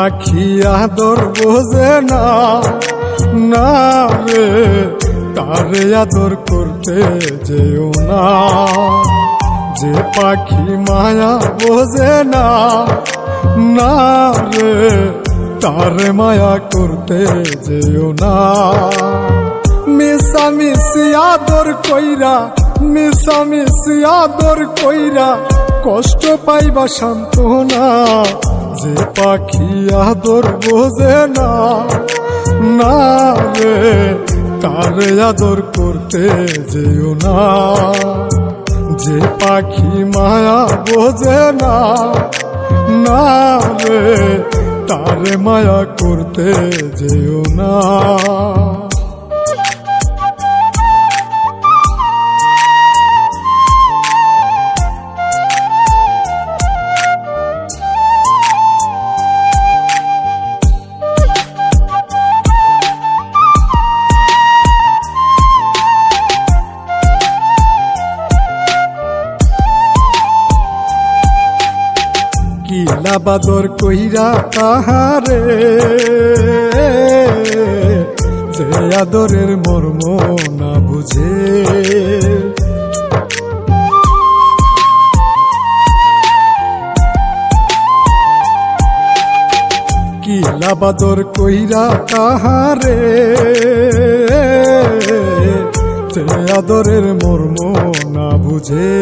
পাখি আদর বোঝে না, না রে তারে আদর করতে যেও না। যে পাখি মায়া বোঝে না, না রে তারে মায়া করতে যেও না। মিশামিশি আদর কইরা, মিশামিশি আদর কইরা কষ্ট পাইবা সান্ত্বনা। যে পাখি আদর বোঝে না, না রে তারে আদর করতে যেও না। যে পাখি মায়া বোঝে না, না রে তারে মায়া করতে যেও না। কিলা বাদর কইরা তাহারে, যে আদরের মর্ম না বুঝে। কিলা বাদর কইরা তাহারে, যে আদরের মর্ম না বুঝে।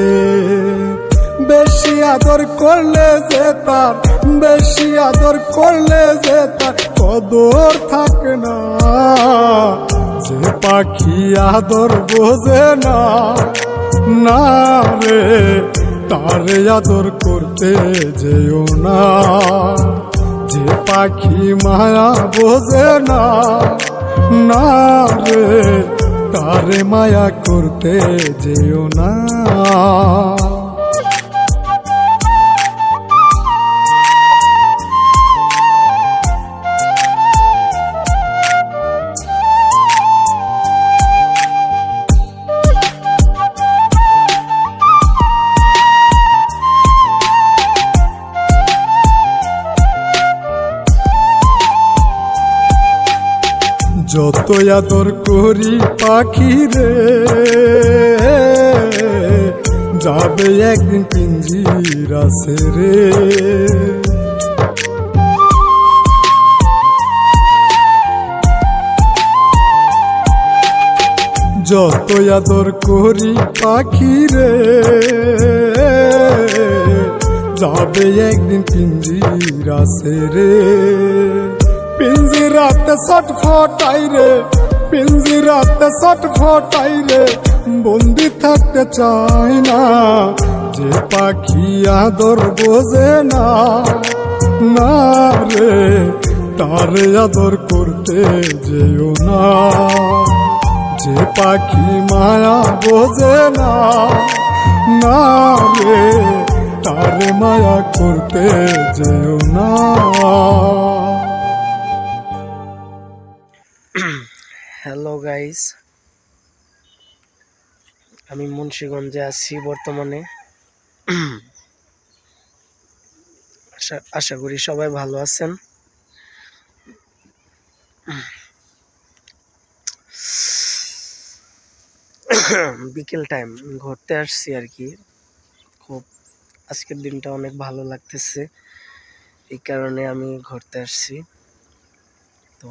বেশি আদর করলে যে তার, বেশি আদর করলে যে তার কদর থাকে না। যে পাখি আদর বোঝে না, না রে তারে আদর করতে যেও না। যে পাখি মায়া বোঝে না, না রে তারে মায়া করতে যেও না। যত আদর করি পাখি রে, যাবে একদিন পিঞ্জিরা ছেড়ে। যত আদর করি পাখি রে, যাবে একদিন পিঞ্জিরা ছেড়ে। পিঞ্জিরাতে ছটফটাই রে, পিঞ্জিরাতে ছটফটাই রে, বন্দি থাকতে চাই না। যে পাখি আদর বোঝে না, না রে তারে আদর করতে যেও না। যে পাখি মায়া বোঝে না, না রে তারে মায়া করতে যেও না। হ্যালো গাইস, আমি মুন্সিগঞ্জে আছি বর্তমানে। আশা করি সবাই ভালো আছেন। বিকেল টাইম ঘুরতে আসছি আর কি। খুব আজকের দিনটা অনেক ভালো লাগতেছে, এই কারণে আমি ঘুরতে আসছি। তো